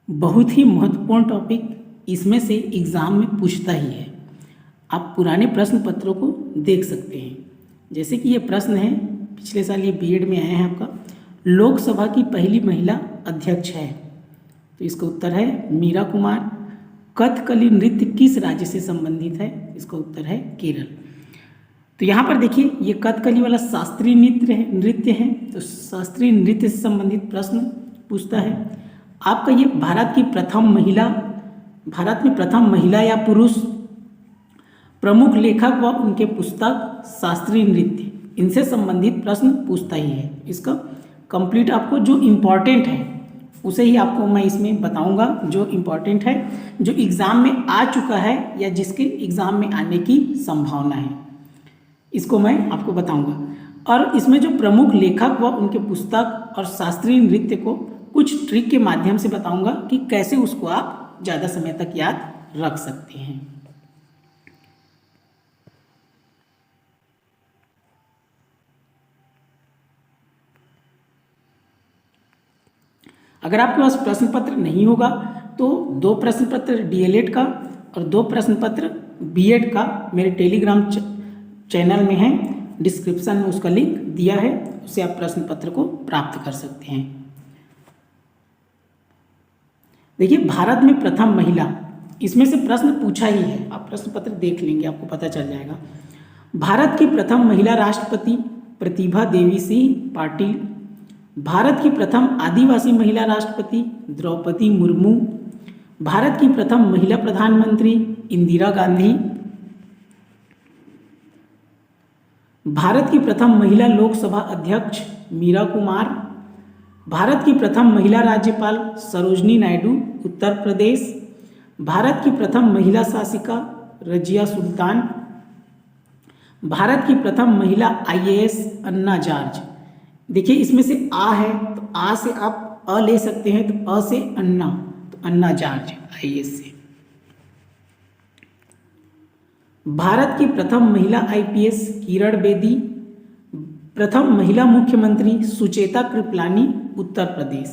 बहुत ही महत्वपूर्ण टॉपिक इसमें से एग्ज़ाम में पूछता ही है। आप पुराने प्रश्न पत्रों को देख सकते हैं। जैसे कि ये प्रश्न है, पिछले साल ये बीएड में आया है आपका, लोकसभा की पहली महिला अध्यक्ष है। तो इसका उत्तर है मीरा कुमार। कथकली नृत्य किस राज्य से संबंधित है? इसका उत्तर है केरल। तो यहाँ पर देखिए, ये कथकली वाला शास्त्रीय नृत्य है। तो शास्त्रीय नृत्य से संबंधित प्रश्न पूछता है। आपका ये भारत में प्रथम महिला या पुरुष प्रमुख लेखक व उनके पुस्तक शास्त्रीय नृत्य, इनसे संबंधित प्रश्न पूछता ही है। इसका कंप्लीट आपको जो इम्पोर्टेंट है उसे ही आपको मैं इसमें बताऊंगा, जो इम्पोर्टेंट है, जो एग्ज़ाम में आ चुका है या जिसके एग्ज़ाम में आने की संभावना है, इसको मैं आपको बताऊंगा। और इसमें जो प्रमुख लेखक व उनके पुस्तक और शास्त्रीय नृत्य को कुछ ट्रिक के माध्यम से बताऊंगा कि कैसे उसको आप ज़्यादा समय तक याद रख सकते हैं। अगर आपके पास प्रश्न पत्र नहीं होगा तो 2 प्रश्न पत्र डीएलएड का और 2 प्रश्न पत्र बीएड का मेरे टेलीग्राम चैनल में है। डिस्क्रिप्शन में उसका लिंक दिया है, उससे आप प्रश्न पत्र को प्राप्त कर सकते हैं। देखिए, भारत में प्रथम महिला, इसमें से प्रश्न पूछा ही है, आप प्रश्न पत्र देख लेंगे, आपको पता चल जाएगा। भारत की प्रथम महिला राष्ट्रपति प्रतिभा देवी सिंह पाटिल। भारत की प्रथम आदिवासी महिला राष्ट्रपति द्रौपदी मुर्मू। भारत की प्रथम महिला प्रधानमंत्री इंदिरा गांधी। भारत की प्रथम महिला लोकसभा अध्यक्ष मीरा कुमार। भारत की प्रथम महिला राज्यपाल सरोजनी नायडू उत्तर प्रदेश। भारत की प्रथम महिला शासिका रजिया सुल्तान। भारत की प्रथम महिला आईएएस अन्ना जॉर्ज। देखिए, इसमें से आ है तो आ से आप अ ले सकते हैं, तो अ से अन्ना, तो अन्ना जॉर्ज आईएएस से। भारत की प्रथम महिला आईपीएस किरण बेदी। प्रथम महिला मुख्यमंत्री सुचेता कृपलानी उत्तर प्रदेश।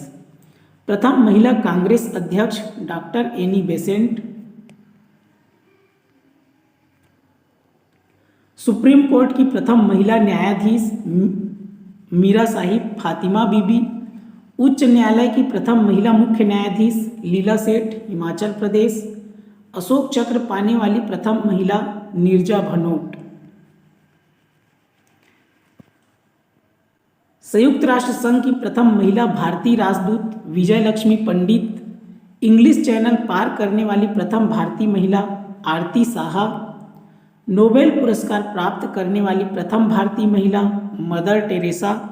प्रथम महिला कांग्रेस अध्यक्ष doctor Annie Besant. Supreme court की प्रथम महिला न्यायाधीश मीरा साहिब फातिमा बीबी। उच्च न्यायालय की प्रथम महिला मुख्य न्यायाधीश लीला सेठ हिमाचल प्रदेश। अशोक चक्र पाने वाली प्रथम महिला नीरजा भनोट। संयुक्त राष्ट्र संघ की प्रथम महिला भारतीय राजदूत विजय लक्ष्मी पंडित। इंग्लिश चैनल पार करने वाली प्रथम भारतीय महिला आरती साहा। नोबेल पुरस्कार प्राप्त करने वाली प्रथम भारतीय महिला मदर टेरेसा।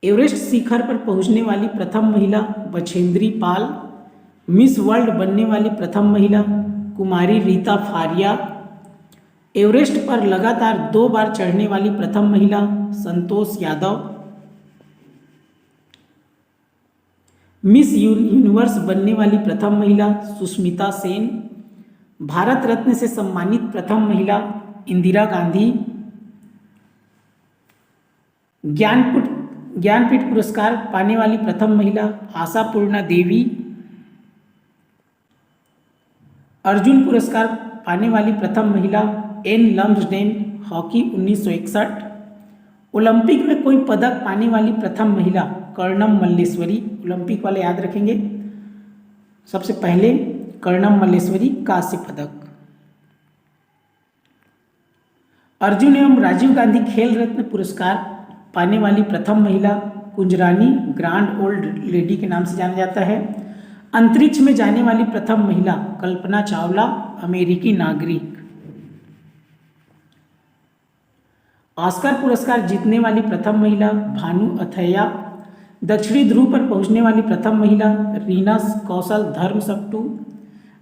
एवरेस्ट शिखर पर पहुंचने वाली प्रथम महिला बछेंद्री पाल। मिस वर्ल्ड बनने वाली प्रथम महिला कुमारी रीता फारिया। एवरेस्ट पर लगातार 2 बार चढ़ने वाली प्रथम महिला संतोष यादव। मिस यूनिवर्स बनने वाली प्रथम महिला सुष्मिता सेन। भारत रत्न से सम्मानित प्रथम महिला इंदिरा गांधी। ज्ञानपीठ पुरस्कार पाने वाली प्रथम महिला आशापूर्णा देवी। अर्जुन पुरस्कार पाने वाली प्रथम महिला एन लम्सडेन हॉकी 1961। ओलंपिक में कोई पदक पाने वाली प्रथम महिला कर्णम मल्लेश्वरी। ओलंपिक वाले याद रखेंगे, सबसे पहले कर्णम मल्लेश्वरी कांस्य पदक। अर्जुन एवं राजीव गांधी खेल रत्न पुरस्कार पाने वाली प्रथम महिला कुंजरानी ग्रांड ओल्ड लेडी के नाम से जाना जाता है। अंतरिक्ष में जाने वाली प्रथम महिला कल्पना चावला अमेरिकी नागरिक। ऑस्कर पुरस्कार जीतने वाली प्रथम महिला भानु अथैया। दक्षिणी ध्रुव पर पहुंचने वाली प्रथम महिला रीना कौशल धर्मसप्टू।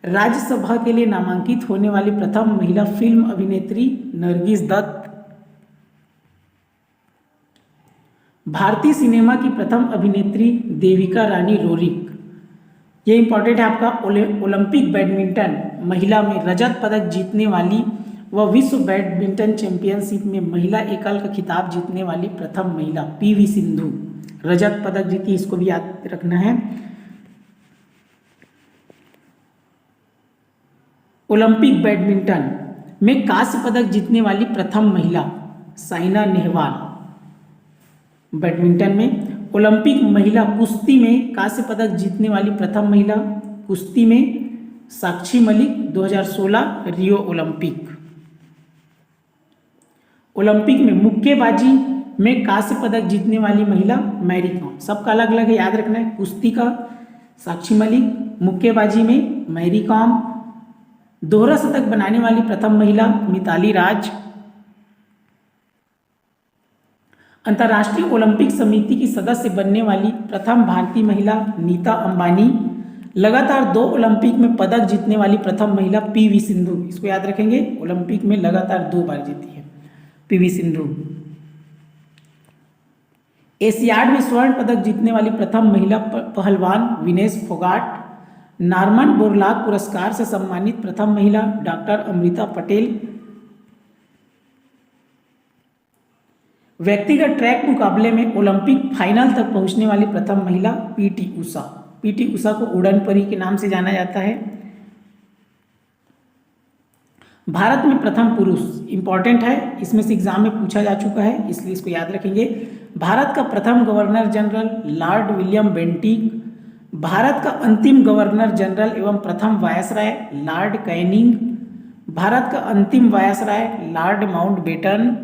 राज्यसभा के लिए नामांकित होने वाली प्रथम महिला फिल्म अभिनेत्री नरगिस दत्त। भारतीय सिनेमा की प्रथम अभिनेत्री देविका रानी रोरिक। ये इंपॉर्टेंट है आपका। ओलंपिक बैडमिंटन महिला में रजत पदक जीतने वाली व विश्व बैडमिंटन चैंपियनशिप में महिला एकल का खिताब जीतने वाली प्रथम महिला पीवी सिंधु। रजत पदक जीती, इसको भी याद रखना है। ओलंपिक बैडमिंटन में कांस्य पदक जीतने वाली प्रथम महिला साइना नेहवाल। बैडमिंटन में ओलंपिक महिला कुश्ती में कांस्य पदक जीतने वाली प्रथम महिला कुश्ती में Sakshi Malik 2016 Rio Olympic. Olympic में मुक्केबाजी में कांस्य पदक जीतने वाली महिला मैरी कॉम। सबका अलग अलग है, याद रखना है। कुश्ती का साक्षी मलिक, मुक्केबाजी में मैरी कॉम। दोहरा शतक बनाने वाली प्रथम महिला मिताली राज। अंतर्राष्ट्रीय ओलंपिक समिति की सदस्य बनने वाली प्रथम भारतीय महिला नीता अंबानी। लगातार 2 ओलंपिक में पदक जीतने वाली प्रथम महिला पीवी सिंधु। इसको याद रखेंगे, ओलंपिक में लगातार 2 बार जीती है पीवी सिंधु। एशियाड में स्वर्ण पदक जीतने वाली प्रथम महिला पहलवान विनेश फोगाट। नॉर्मन बोरलॉग पुरस्कार से सम्मानित प्रथम महिला डॉक्टर अमृता पटेल। व्यक्तिगत ट्रैक मुकाबले में ओलंपिक फाइनल तक पहुंचने वाली प्रथम महिला पीटी उषा। पीटी उषा को उड़न परी के नाम से जाना जाता है। भारत में प्रथम पुरुष, इंपॉर्टेंट है, इसमें से एग्जाम में पूछा जा चुका है, इसलिए इसको याद रखेंगे। भारत का प्रथम governor general Lord William Bentinck. Bharat का अंतिम गवर्नर जनरल एवं प्रथम वायसराय लॉर्ड कैनिंग। भारत का अंतिम वायसराय लॉर्ड माउंटबेटन।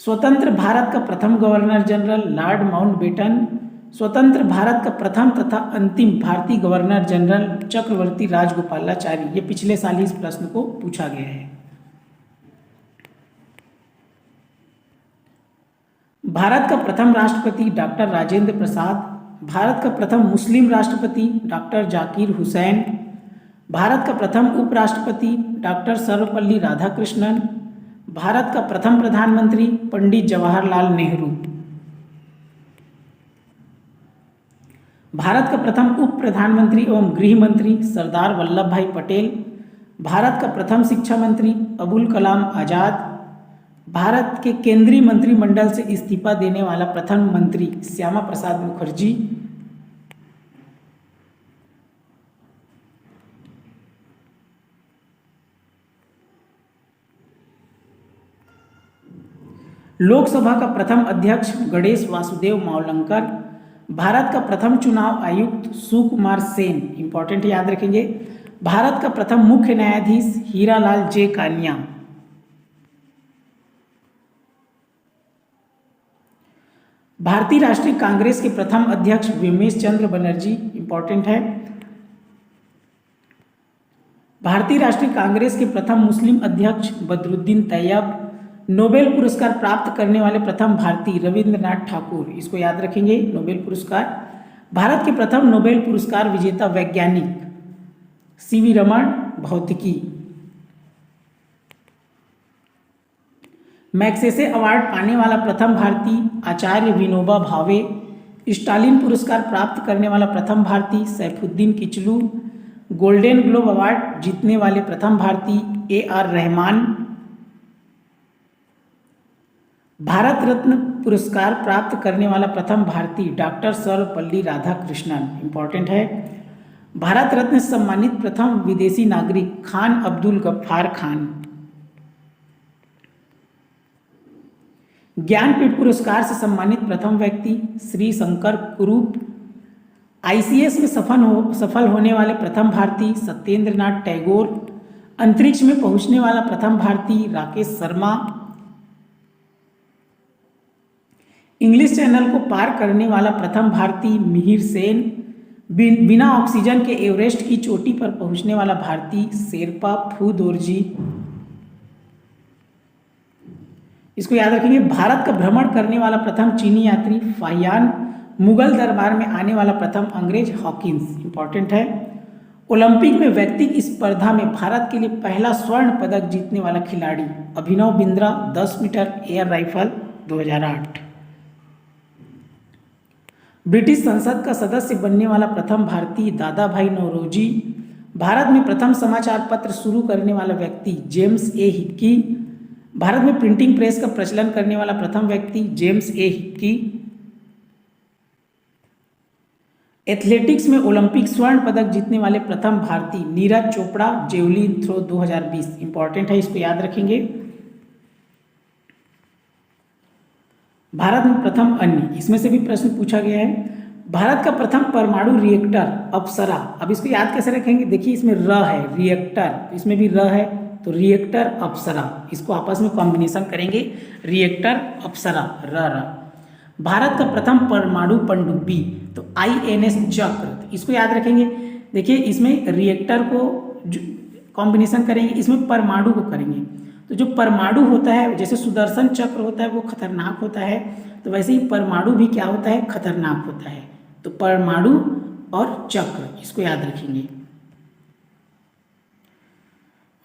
स्वतंत्र भारत का प्रथम गवर्नर जनरल लॉर्ड माउंटबेटन। स्वतंत्र भारत का प्रथम तथा अंतिम भारतीय गवर्नर जनरल चक्रवर्ती राजगोपालाचारी। ये पिछले साल ही इस प्रश्न को पूछा गया है। भारत का प्रथम राष्ट्रपति डॉक्टर राजेंद्र प्रसाद। भारत का प्रथम मुस्लिम राष्ट्रपति डॉक्टर जाकिर हुसैन। भारत का प्रथम उपराष्ट्रपति डॉक्टर सर्वपल्ली राधाकृष्णन। भारत का प्रथम प्रधानमंत्री पंडित जवाहरलाल नेहरू। भारत का प्रथम उप प्रधानमंत्री एवं गृह मंत्री सरदार वल्लभ भाई पटेल। भारत का प्रथम शिक्षा मंत्री अबुल कलाम आजाद। भारत के केंद्रीय मंत्रिमंडल से इस्तीफा देने वाला प्रथम मंत्री श्यामा प्रसाद मुखर्जी। लोकसभा का प्रथम अध्यक्ष गणेश वासुदेव मावलंकर। भारत का प्रथम चुनाव आयुक्त सुकुमार सेन, इंपॉर्टेंट याद रखेंगे। भारत का प्रथम मुख्य न्यायाधीश हीरालाल जे कानिया। भारतीय राष्ट्रीय कांग्रेस के प्रथम अध्यक्ष विमेश चंद्र बनर्जी, इंपॉर्टेंट है। भारतीय राष्ट्रीय कांग्रेस के प्रथम मुस्लिम अध्यक्ष बदरुद्दीन तैयब। नोबेल पुरस्कार प्राप्त करने वाले प्रथम भारतीय रविंद्रनाथ ठाकुर, इसको याद रखेंगे, नोबेल पुरस्कार। भारत के प्रथम नोबेल पुरस्कार विजेता वैज्ञानिक सीवी रमन, भौतिकी। मैग्सेसे अवार्ड पाने वाला प्रथम भारतीय आचार्य विनोबा भावे। स्टालिन पुरस्कार प्राप्त करने वाला प्रथम भारतीय Saifuddin Kitchlew. Golden Globe award जीतने वाले प्रथम भारतीय ए.आर. रहमान। भारत रत्न पुरस्कार प्राप्त करने वाला प्रथम भारतीय डॉक्टर सर्वपल्ली राधाकृष्णन, इंपॉर्टेंट है। भारत रत्न से सम्मानित प्रथम विदेशी नागरिक खान अब्दुल गफ्फार खान। ज्ञानपीठ पुरस्कार से सम्मानित प्रथम व्यक्ति श्री शंकर कुरूप। आईसीएस में सफल होने वाले प्रथम भारतीय सत्येंद्र नाथ टैगोर। अंतरिक्ष में पहुंचने वाला प्रथम भारतीय राकेश शर्मा। इंग्लिश चैनल को पार करने वाला प्रथम भारतीय मिहिर सेन। बिना ऑक्सीजन के एवरेस्ट की चोटी पर पहुंचने वाला भारतीय शेरपा फूदोरजी। इसको याद रखेंगे। भारत का भ्रमण करने वाला प्रथम चीनी यात्री फाहियान। मुगल दरबार में आने वाला प्रथम अंग्रेज हॉकिंस, इंपॉर्टेंट है। ओलंपिक में व्यक्तिगत स्पर्धा में भारत के लिए पहला स्वर्ण पदक जीतने वाला खिलाड़ी Abhinav Bindra, 10 metre air rifle, 2008। British संसद का सदस्य बनने वाला प्रथम भारतीय दादा भाई नौरोजी। भारत में प्रथम समाचार पत्र शुरू करने वाला व्यक्ति जेम्स ए हिक्की। भारत में प्रिंटिंग प्रेस का प्रचलन करने वाला प्रथम व्यक्ति जेम्स ए हिक्की। एथलेटिक्स में ओलंपिक स्वर्ण पदक जीतने वाले प्रथम भारतीय Neeraj Chopra, javelin throw 2020। Important है, इसको याद रखेंगे। भारत में प्रथम अन्य, इसमें से भी प्रश्न पूछा गया है। भारत का प्रथम परमाणु रिएक्टर अप्सरा। अब इसको याद कैसे रखेंगे, देखिए इसमें र है रिएक्टर, इसमें भी र है, तो रिएक्टर अप्सरा, इसको आपस में कॉम्बिनेशन करेंगे, रिएक्टर अप्सरा र। भारत का प्रथम परमाणु पनडुब्बी, तो INS चक्र, तो इसको याद रखेंगे। देखिए इसमें रिएक्टर को कॉम्बिनेशन करेंगे, इसमें परमाणु को करेंगे। तो जो परमाणु होता है, जैसे सुदर्शन चक्र होता है वो खतरनाक होता है, तो वैसे ही परमाणु भी क्या होता है, खतरनाक होता है। तो परमाणु और चक्र, इसको याद रखेंगे।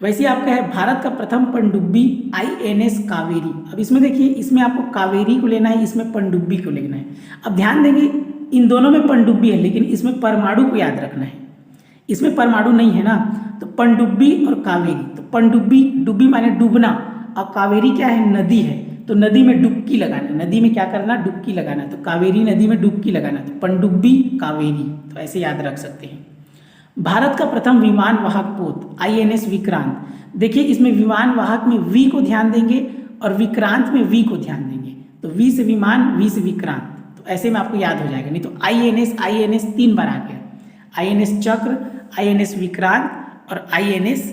वैसे आपका है भारत का प्रथम पनडुब्बी INS कावेरी। अब इसमें देखिए, इसमें आपको कावेरी को लेना है, इसमें पनडुब्बी को लेना है। अब ध्यान देंगे इन दोनों में पनडुब्बी है, लेकिन इसमें परमाणु को याद रखना है। इसमें परमाणु नहीं है ना, तो पनडुब्बी और कावेरी। तो पनडुब्बी, डुब्बी माने डूबना, और कावेरी क्या है, नदी है, तो नदी में डुबकी लगाना, नदी में क्या करना, डुबकी लगाना, तो कावेरी नदी में डुबकी लगाना, तो पनडुब्बी कावेरी, तो ऐसे याद रख सकते हैं। भारत का प्रथम विमान वाहक पोत INS विक्रांत। देखिए इसमें विमान वाहक में वी को ध्यान देंगे और विक्रांत में वी को ध्यान देंगे, तो वी से विमान, वी से विक्रांत, तो ऐसे में आपको याद हो जाएगा। नहीं तो INS 3 बार आ गया, INS चक्र, INS विक्रांत और INS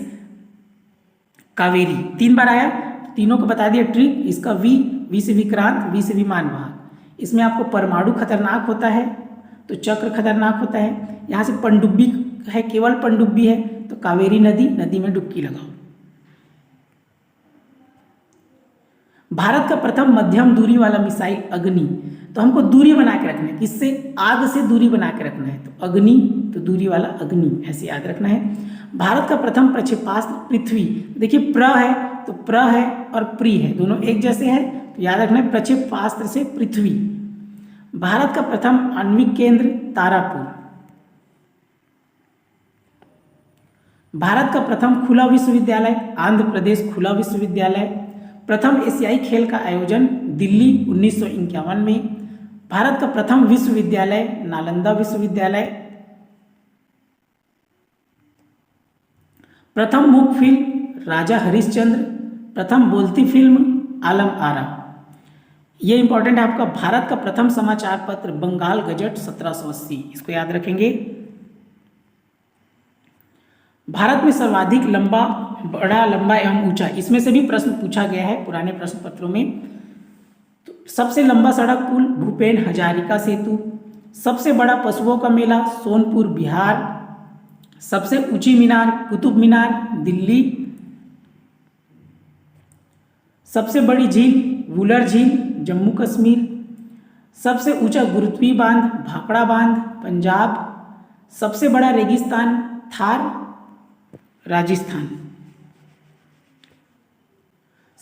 कावेरी 3 बार आया। तीनों को बता दिया ट्रिक, इसका वी से विक्रांत, वी से विमान वाहक। इसमें आपको परमाणु खतरनाक होता है तो चक्र खतरनाक होता है। यहाँ से पनडुब्बी है, केवल पनडुब्बी है, तो कावेरी नदी, नदी में डुबकी लगाओ। भारत का प्रथम मध्यम दूरी वाला मिसाइल अग्नि, तो हमको दूरी बना के रखना है, किससे, आग से दूरी बना के रखना है, तो अग्नि, तो दूरी वाला अग्नि, ऐसे याद रखना है। भारत का प्रथम प्रक्षेपास्त्र पृथ्वी। देखिए प्र है तो प्र है और प्री है, दोनों एक जैसे हैं, तो याद रखना है प्रक्षेपास्त्र से पृथ्वी। भारत का प्रथम आणविक केंद्र तारापुर। भारत का प्रथम खुला विश्वविद्यालय आंध्र प्रदेश खुला विश्वविद्यालय। प्रथम एशियाई खेल का आयोजन दिल्ली 1951 में। भारत का प्रथम विश्वविद्यालय नालंदा विश्वविद्यालय। प्रथम मूक फिल्म राजा हरिश्चंद्र। प्रथम बोलती फिल्म आलम आरा। ये इंपॉर्टेंट है आपका। भारत का प्रथम समाचार पत्र बंगाल गजट 1780, इसको याद रखेंगे। भारत में सर्वाधिक लंबा, बड़ा, लंबा एवं ऊंचा, इसमें से भी प्रश्न पूछा गया है पुराने प्रश्न पत्रों में। तो सबसे लंबा सड़क पुल भूपेन हजारिका सेतु। सबसे बड़ा पशुओं का मेला सोनपुर बिहार। सबसे ऊंची मीनार कुतुब मीनार दिल्ली। सबसे बड़ी झील वुलर झील जम्मू कश्मीर। सबसे ऊंचा गुरुत्वीय बांध भाखड़ा बांध पंजाब। सबसे बड़ा रेगिस्तान थार राजस्थान।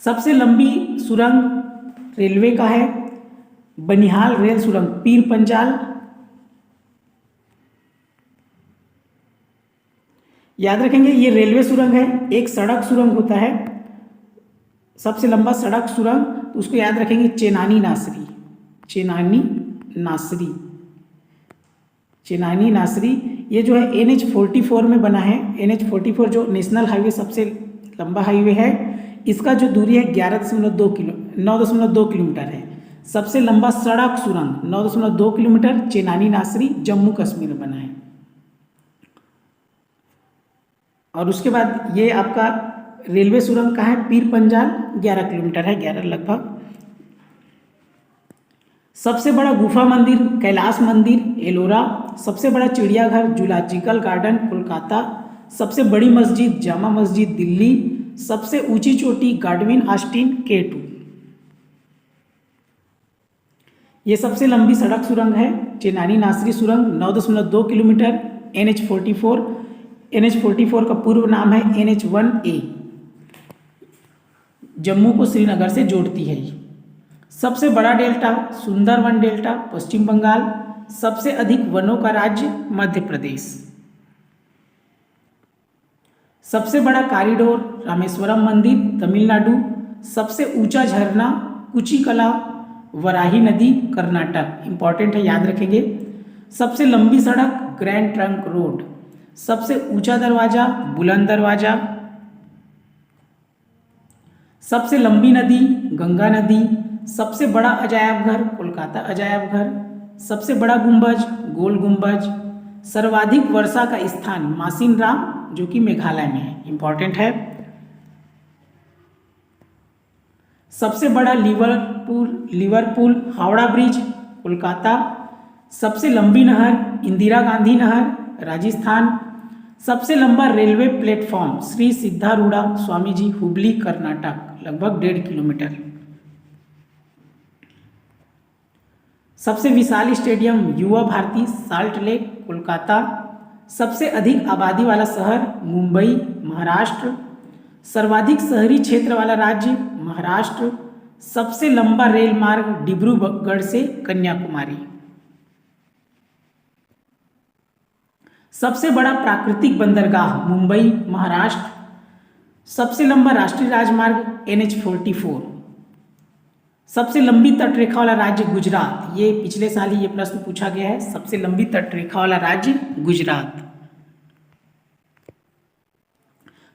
सबसे लंबी सुरंग रेलवे का है बनिहाल रेल सुरंग पीर पंजाल। याद रखेंगे ये रेलवे सुरंग है। एक सड़क सुरंग होता है, सबसे लंबा सड़क सुरंग, तो उसको याद रखेंगे चेनानी नासरी। चेनानी नासरी, चेनानी नासरी। ये जो है NH44 में बना है। NH44 जो नेशनल हाईवे सबसे लंबा हाईवे है, इसका जो दूरी है 9.2 किलोमीटर है। सबसे लंबा सड़क सुरंग 9.2 किलोमीटर चेनानी नासरी जम्मू कश्मीर में बना है। और उसके बाद ये आपका रेलवे सुरंग का है पीर पंजाल 11 किलोमीटर है, 11 लगभग। सबसे बड़ा गुफा मंदिर कैलाश मंदिर एलोरा। सबसे बड़ा चिड़ियाघर जूलॉजिकल गार्डन कोलकाता। सबसे बड़ी मस्जिद जामा मस्जिद दिल्ली। सबसे ऊंची चोटी गाडविन ऑस्टिन K2। ये सबसे लंबी सड़क सुरंग है चेनानी नासरी सुरंग 9.2 किलोमीटर NH44। NH44 का पूर्व नाम है NH1A, जम्मू को श्रीनगर से जोड़ती है। सबसे बड़ा डेल्टा सुंदरवन डेल्टा पश्चिम बंगाल। सबसे अधिक वनों का राज्य मध्य प्रदेश। सबसे बड़ा कॉरिडोर रामेश्वरम मंदिर तमिलनाडु। सबसे ऊंचा झरना कुचिकला वराही नदी कर्नाटक, इंपॉर्टेंट है, याद रखेंगे। सबसे लंबी सड़क ग्रैंड ट्रंक रोड। सबसे ऊंचा दरवाजा बुलंद दरवाजा। सबसे लंबी नदी गंगा नदी। सबसे बड़ा अजायब घर कोलकाता अजायब घर। सबसे बड़ा गुंबज गोल गुंबज। सर्वाधिक वर्षा का स्थान मासिन राम जो कि मेघालय में है, इंपॉर्टेंट है। सबसे बड़ा लिवरपूल हावड़ा ब्रिज कोलकाता। सबसे लंबी नहर इंदिरा गांधी नहर राजस्थान। सबसे लंबा रेलवे प्लेटफॉर्म श्री सिद्धारूढ़ा स्वामी जी हुबली कर्नाटक, लगभग 1.5 किलोमीटर। सबसे विशाल स्टेडियम युवा भारती साल्ट लेक कोलकाता। सबसे अधिक आबादी वाला शहर मुंबई महाराष्ट्र। सर्वाधिक शहरी क्षेत्र वाला राज्य महाराष्ट्र। सबसे लंबा रेल मार्ग डिब्रूगढ़ से कन्याकुमारी। सबसे बड़ा प्राकृतिक बंदरगाह मुंबई महाराष्ट्र। सबसे लंबा राष्ट्रीय राजमार्ग NH44। सबसे लंबी तटरेखा वाला राज्य गुजरात, ये पिछले साल ही ये प्रश्न पूछा गया है। सबसे लंबी तटरेखा वाला राज्य गुजरात।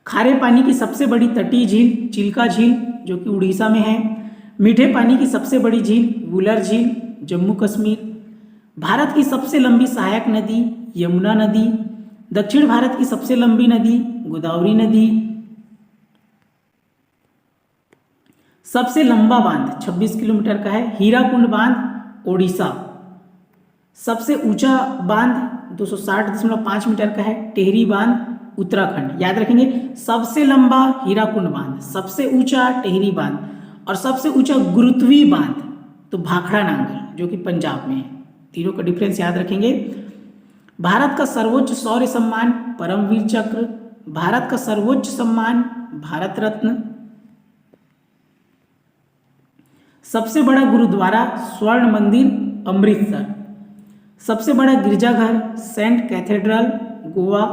खारे पानी की सबसे बड़ी तटीय झील चिल्का झील जो कि उड़ीसा में है। मीठे पानी की सबसे बड़ी झील वुलर झील जम्मू कश्मीर। भारत की सबसे लंबी सहायक नदी यमुना नदी। दक्षिण भारत की सबसे लंबी नदी गोदावरी नदी। सबसे लंबा बांध 26 किलोमीटर का है हीराकुंड बांध ओडिशा। सबसे ऊंचा बांध 260.5 मीटर का है टेहरी बांध उत्तराखंड, याद रखेंगे। सबसे लंबा हीराकुंड बांध, सबसे ऊंचा टेहरी बांध और सबसे ऊंचा गुरुत्वी बांध तो भाखड़ा नांगल जो कि पंजाब में है। तीनों का डिफरेंस याद रखेंगे। भारत का सर्वोच्च शौर्य सम्मान परमवीर चक्र। भारत का सर्वोच्च सम्मान भारत रत्न। सबसे बड़ा गुरुद्वारा स्वर्ण मंदिर अमृतसर। सबसे बड़ा गिरजाघर सेंट कैथेड्रल गोवा।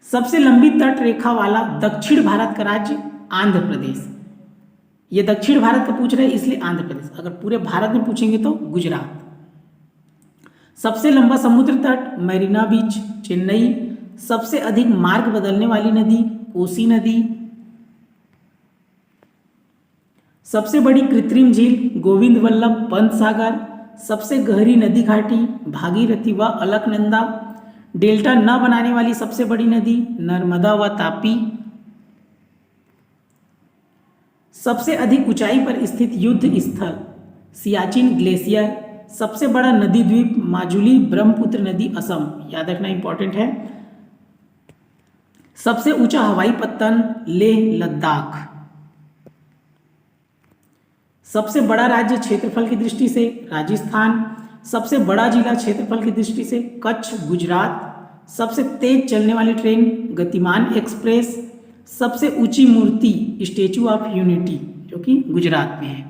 सबसे लंबी तट रेखा वाला दक्षिण भारत का राज्य आंध्र प्रदेश। ये दक्षिण भारत का पूछ रहे हैं इसलिए आंध्र प्रदेश, अगर पूरे भारत में पूछेंगे तो गुजरात। सबसे लंबा समुद्र तट मरीना बीच चेन्नई। सबसे अधिक मार्ग बदलने वाली नदी कोसी नदी। सबसे बड़ी कृत्रिम झील गोविंद वल्लभ पंत सागर। सबसे गहरी नदी घाटी भागीरथी व अलकनंदा। डेल्टा न बनाने वाली सबसे बड़ी नदी नर्मदा व तापी। सबसे अधिक ऊंचाई पर स्थित युद्ध स्थल सियाचिन ग्लेशियर। सबसे बड़ा नदी द्वीप माजुली ब्रह्मपुत्र नदी असम, याद रखना इंपॉर्टेंट है। सबसे ऊंचा हवाई पत्तन लेह लद्दाख। सबसे बड़ा राज्य क्षेत्रफल की दृष्टि से राजस्थान। सबसे बड़ा जिला क्षेत्रफल की दृष्टि से कच्छ गुजरात। सबसे तेज चलने वाली ट्रेन गतिमान एक्सप्रेस। सबसे ऊंची मूर्ति स्टैचू ऑफ यूनिटी जो कि गुजरात में है।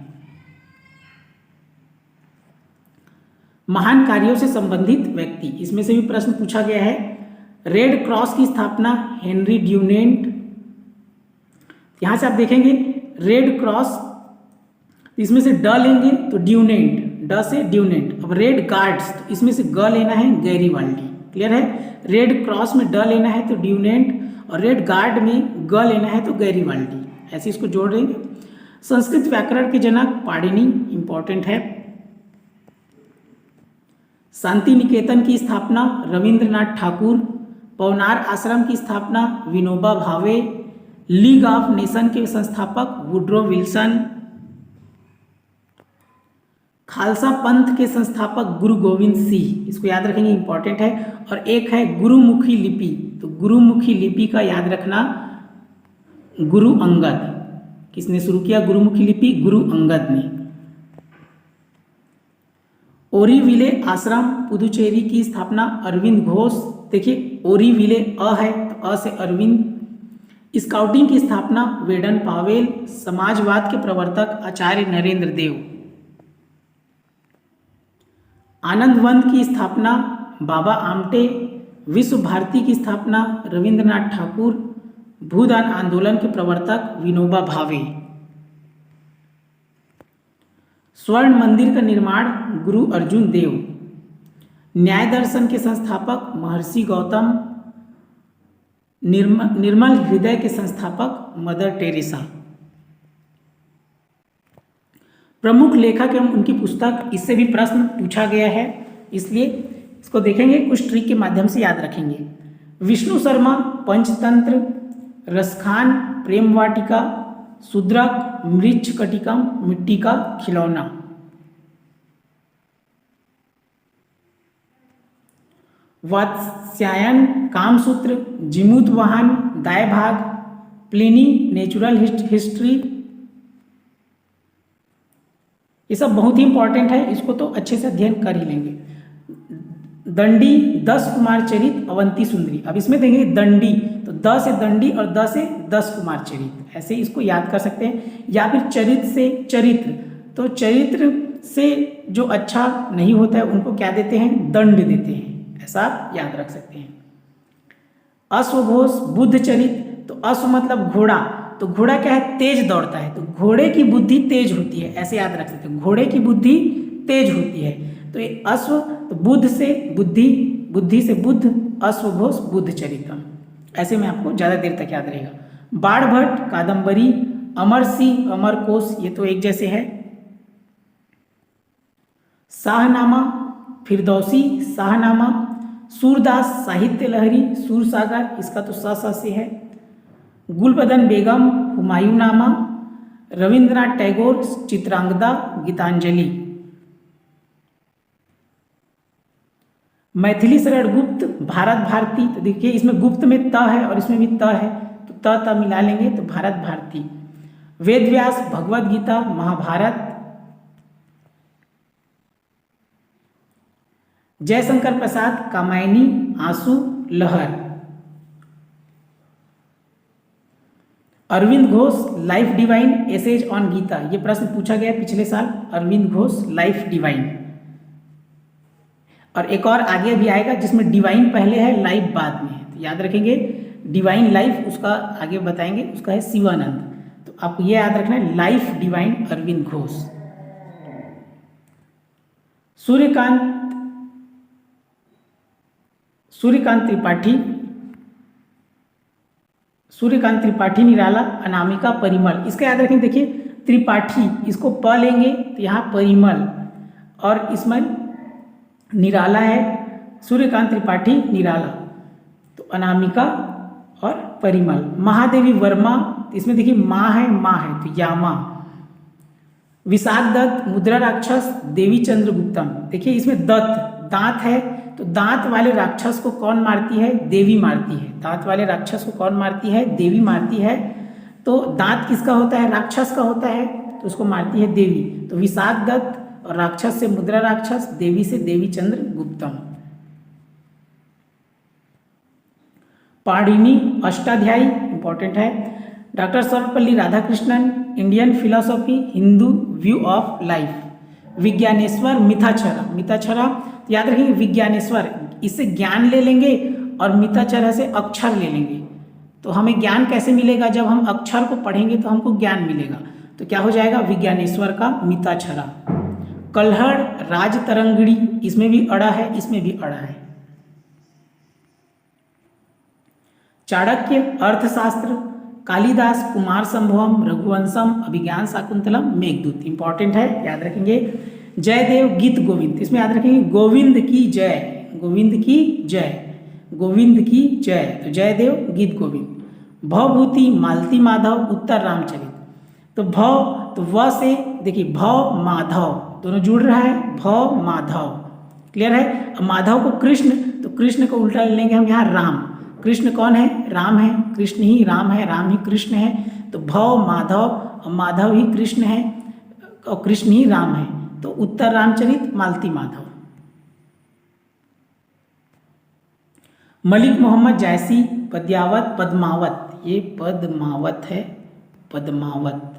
महान कार्यों से संबंधित व्यक्ति, इसमें से भी प्रश्न पूछा गया है। रेड क्रॉस की स्थापना हेनरी ड्यूनेंट। यहां से आप देखेंगे रेड क्रॉस, इसमें से ड लेंगे तो ड्यूनेंट, ड से ड्यूनेंट। अब रेड गार्ड्स तो इसमें से ग लेना है गैरीवाल्डी, क्लियर है। रेड क्रॉस में ड लेना है तो ड्यूनेंट और रेड गार्ड में ग लेना है तो गैरीवाल्डी, ऐसे इसको जोड़ देंगे। संस्कृत व्याकरण के जनक पाणिनि, इंपॉर्टेंट है। शांति निकेतन की स्थापना रविंद्रनाथ ठाकुर। पवनार आश्रम की स्थापना Vinoba Bhave. League of nation के संस्थापक वुड्रो विल्सन। खालसा पंथ के संस्थापक गुरु गोविंद सिंह, इसको याद रखेंगे, इंपॉर्टेंट है। और एक है गुरुमुखी लिपि, तो गुरुमुखी लिपि का याद रखना गुरु अंगद। किसने शुरू किया गुरुमुखी लिपि? गुरु अंगद ने। ओरीविले आश्रम पुदुचेरी की स्थापना अरविंद घोष। देखिए ओरीविले अ है तो अ से अरविंद। स्काउटिंग की स्थापना वेडन पावेल। समाजवाद के प्रवर्तक आचार्य नरेंद्र देव। आनंद वन की स्थापना बाबा आमटे। विश्व भारती की स्थापना रविंद्रनाथ ठाकुर। भूदान आंदोलन के प्रवर्तक विनोबा भावे। स्वर्ण मंदिर का निर्माण गुरु अर्जुन देव। न्याय दर्शन के संस्थापक महर्षि गौतम। निर्मल हृदय के संस्थापक मदर टेरेसा। प्रमुख लेखक एवं उनकी पुस्तक, इससे भी प्रश्न पूछा गया है, इसलिए इसको देखेंगे, कुछ ट्रिक के माध्यम से याद रखेंगे। विष्णु शर्मा पंचतंत्र। रसखान प्रेम वाटिका। शूद्रक मृच्छकटिकम मिट्टी का खिलौना। वात्स्यायन कामसूत्र। जिमूत वाहन दाय भाग। Pliny natural history. ये सब बहुत ही इंपॉर्टेंट है, इसको तो अच्छे से अध्ययन कर ही लेंगे। दंडी 10 कुमार चरित अवंती सुंदरी। अब इसमें देंगे दंडी, तो द से दंडी और द से 10 कुमार चरित, ऐसे इसको याद कर सकते हैं। या फिर चरित से चरित्र, तो चरित्र से जो अच्छा नहीं होता है उनको क्या देते हैं, दंड देते हैं, ऐसा आप याद रख सकते हैं। अश्वघोष बुद्ध चरित, तो अश्व मतलब घोड़ा, तो घोड़ा क्या है, तेज दौड़ता है, तो घोड़े की बुद्धि तेज होती है, ऐसे याद रख सकते हैं, घोड़े की बुद्धि तेज होती है। तो ये अश्व, तो बुद्ध से बुद्धि, बुद्धि से बुद्ध, अश्वघोष बुद्ध चरितम, ऐसे में आपको ज़्यादा देर तक याद रहेगा। बाण भट्ट कादम्बरी। अमरसिंह अमरकोश, ये तो एक जैसे है। शाहनामा फिरदौसी शाहनामा। सूरदास साहित्य लहरी सूरसागर, इसका तो स से है। गुलबदन बेगम हुमायूंनामा। रविंद्रनाथ टैगोर चित्रांगदा गीतांजलि। मैथिली शरण गुप्त भारत भारती, तो देखिए इसमें गुप्त में त है और इसमें भी त है, तो त मिला लेंगे तो Bharat Bharti. Ved Vyas Bhagavad Gita Mahabharat. Jaishankar Prasad Kamayani Aansu Lehar. Aurobindo Ghosh Life Divine Essays on Gita, ये प्रश्न पूछा गया पिछले साल, अरविंद घोष लाइफ डिवाइन। और एक और आगे भी आएगा जिसमें डिवाइन पहले है लाइफ बाद में है, तो याद रखेंगे डिवाइन लाइफ, उसका आगे बताएंगे, उसका है शिवानंद, तो आपको ये याद रखना है लाइफ डिवाइन अरविंद घोष। सूर्यकांत त्रिपाठी निराला। अनामिका परिमल, इसका याद रखेंगे, देखिए त्रिपाठी, इसको प लेंगे तो यहाँ परिमल, और इसमें निराला है, सूर्यकांत त्रिपाठी निराला, तो अनामिका और परिमल। महादेवी वर्मा, इसमें देखिए माँ है तो यामा। विशाख दत्त मुद्रा राक्षस देवी चंद्रगुप्तम, देखिए इसमें दांत है, तो दांत वाले राक्षस को कौन मारती है, देवी मारती है। दांत वाले राक्षस को कौन मारती है, देवी मारती है। तो दांत किसका होता है, राक्षस का होता है, तो उसको मारती है देवी। तो विशाख दत्त, और राक्षस से मुद्रा राक्षस, देवी से देवी चंद्र गुप्तम। पाणिनि अष्टाध्यायी इंपॉर्टेंट है। Doctor Sarvepalli Radhakrishnan Indian philosophy Hindu view of life. Vigyaneshwar Mitakshara, तो याद रखिए विज्ञानेश्वर, इससे ज्ञान ले लेंगे और मिताक्षरा से अक्षर ले लेंगे, तो हमें ज्ञान कैसे मिलेगा, जब हम अक्षर को पढ़ेंगे तो हमको ज्ञान मिलेगा, तो क्या हो जाएगा विज्ञानेश्वर का मिताक्षरा। कल्हड़ राजतरंगिणी, इसमें भी अड़ा है, इसमें भी अड़ा है। चाणक्य अर्थशास्त्र। कालिदास कुमार संभवम रघुवंशम अभिज्ञान शाकुंतलम मेघदूत, इंपॉर्टेंट है, याद रखेंगे। जयदेव गीत गोविंद, इसमें याद रखेंगे गोविंद की जय, गोविंद की जय, गोविंद की जय, तो जयदेव गीत गोविंद। भवभूति मालती माधव उत्तर रामचरित, तो भव, तो व से देखिए भव माधव, दोनों जुड़ रहा है, भव माधव, क्लियर है। माधव को कृष्ण, तो कृष्ण को उल्टा ले लेंगे हम यहाँ राम, कृष्ण कौन है, राम है, कृष्ण ही राम है, राम ही कृष्ण है, तो भव माधव, और माधव ही कृष्ण है और कृष्ण ही राम है, तो उत्तर रामचरित मालती माधव। मलिक मोहम्मद जायसी पद्यावत पद्मावत, ये पद्मावत है, पद्मावत।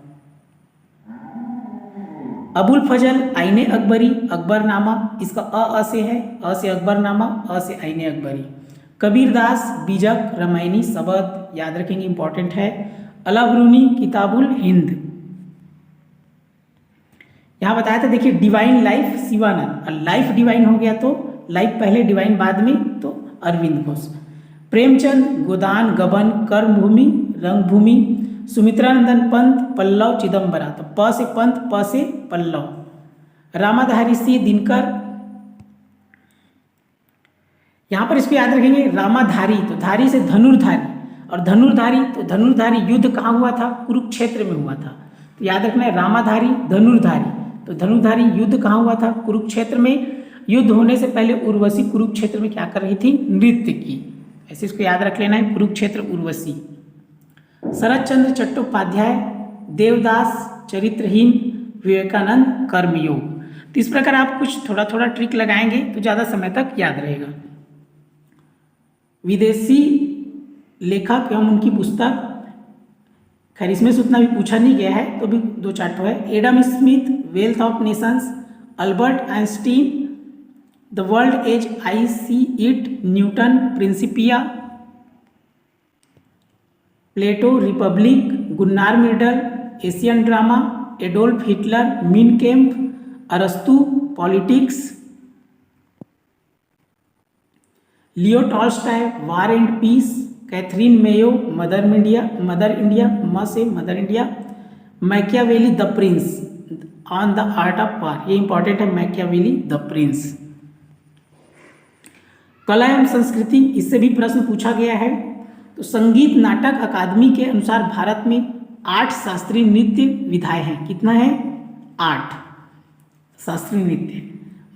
अबुल फजल आईने अकबरी अकबरनामा, इसका अ से है, अ से अकबरनामा, अ से आईने अकबरी। कबीरदास बीजक रामायणी शब्द याद रखेंगे, इंपॉर्टेंट है। अलाबरूनी किताबुल हिंद। यहाँ बताया था देखिए डिवाइन लाइफ शिवानंद, और लाइफ डिवाइन हो गया तो लाइफ पहले डिवाइन बाद में, तो अरविंद घोष। प्रेमचंद गोदान गबन कर्मभूमि रंगभूमि। सुमित्रानंदन पंत पल्लव चिदम्बरा, तो प से पंत प से पल्लव। रामाधारी सी दिनकर, यहाँ पर इसको याद रखेंगे रामाधारी, तो धारी से धनुर्धारी, और धनुर्धारी तो धनुर्धारी युद्ध कहाँ हुआ था, कुरुक्षेत्र में हुआ था, तो याद रखना है रामाधारी धनुर्धारी, तो धनुर्धारी युद्ध कहाँ हुआ था, कुरुक्षेत्र में। युद्ध होने से पहले उर्वशी कुरुक्षेत्र में क्या कर रही थी, नृत्य की, ऐसे इसको याद रख लेना है, कुरुक्षेत्र उर्वशी। शरद चंद्र चट्टोपाध्याय देवदास चरित्रहीन विवेकानंद कर्मयोग। तो इस प्रकार आप कुछ थोड़ा थोड़ा ट्रिक लगाएंगे तो ज़्यादा समय तक याद रहेगा। विदेशी लेखक एवं उनकी पुस्तक, खैर इसमें से उतना भी पूछा नहीं गया है तो भी 2-4 तो है। Adam Smith wealth of nations, Albert Einstein the world as I see it, Newton Principia, Plato Republic, Gunnar Myrdal Asian drama, Adolf Hitler Mein Kampf, अरस्तु politics, Leo Tolstoy war and peace, Katherine Mayo mother India म से mother India, Machiavelli the prince on the art of war, ये important है Machiavelli the Prince. कला एवं संस्कृति, इससे भी प्रश्न पूछा गया है। तो संगीत नाटक अकादमी के अनुसार भारत में 8 शास्त्रीय नृत्य विधाएं हैं। कितना है, 8 शास्त्रीय नृत्य।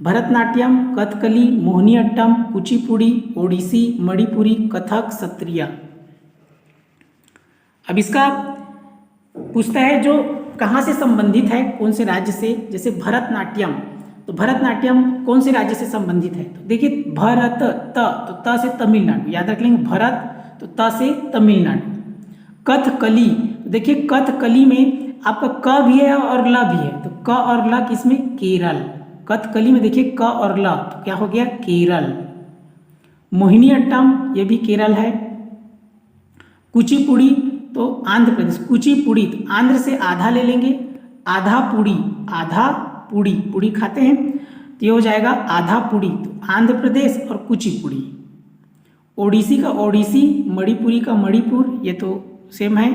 भरतनाट्यम, कथकली, मोहिनीअट्टम, कुचिपुड़ी, ओडिसी, मणिपुरी, कथक, सत्रिया। अब इसका पूछता है जो कहाँ से संबंधित है, कौन से राज्य से। जैसे भरतनाट्यम, तो भरतनाट्यम कौन से राज्य से संबंधित है, तो देखिए भरत तो त से तमिलनाडु, याद रख लेंगे भरत तो त से तमिलनाडु। कथकली, देखिए कथकली में आपका क भी है और ल भी है, तो क और ल किसमें, केरल। कथकली में देखिए क और ल, तो क्या हो गया, केरल। मोहिनीअट्टम, ये भी केरल है। कुचिपुड़ी तो आंध्र प्रदेश, कुचिपुड़ी तो आंध्र से आधा ले लेंगे, आधा पुड़ी, पुड़ी खाते हैं तो ये हो जाएगा आधा पुड़ी, तो आंध्र प्रदेश और कुचिपुड़ी। ओडिसी का ओडिसी, मणिपुरी का मणिपुर, ये तो सेम है।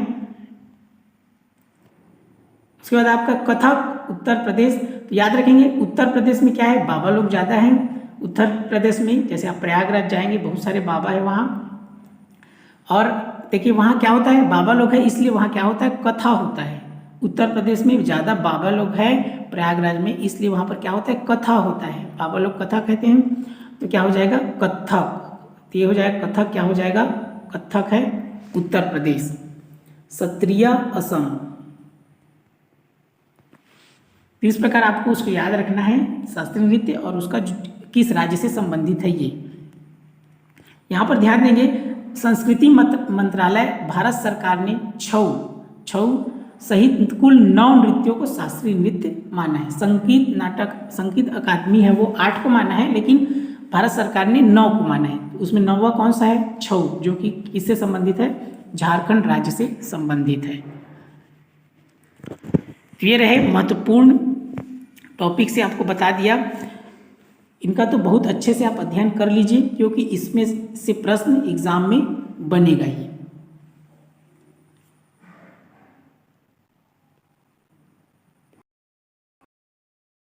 उसके बाद आपका कथक उत्तर प्रदेश, तो याद रखेंगे उत्तर प्रदेश में क्या है, बाबा लोग ज़्यादा हैं उत्तर प्रदेश में। जैसे आप प्रयागराज जाएंगे बहुत सारे बाबा है वहाँ, और देखिए वहाँ क्या होता है, बाबा लोग है इसलिए वहाँ क्या होता है, कथा होता है। उत्तर प्रदेश में ज़्यादा बाबा लोग हैं प्रयागराज में, इसलिए वहाँ पर क्या होता है, कथा होता है, बाबा लोग कथा कहते हैं। तो क्या हो जाएगा, कथक, तो ये हो जाएगा कथक, क्या हो जाएगा, कथक है उत्तर प्रदेश। सत्रिया असम। तो इस प्रकार आपको उसको याद रखना है शास्त्रीय नृत्य और उसका किस राज्य से संबंधित है ये। यहाँ पर ध्यान देंगे संस्कृति मंत्रालय भारत सरकार ने छऊ सहित कुल 9 नृत्यों को शास्त्रीय नृत्य माना है। संगीत अकादमी है वो 8 को माना है, लेकिन भारत सरकार ने 9 को माना है। उसमें 9वां कौन सा है, छऊ, जो कि किससे संबंधित है, झारखंड राज्य से संबंधित है। ये रहे महत्वपूर्ण टॉपिक से आपको बता दिया। इनका तो बहुत अच्छे से आप अध्ययन कर लीजिए, क्योंकि इसमें से प्रश्न एग्जाम में बनेगा ही।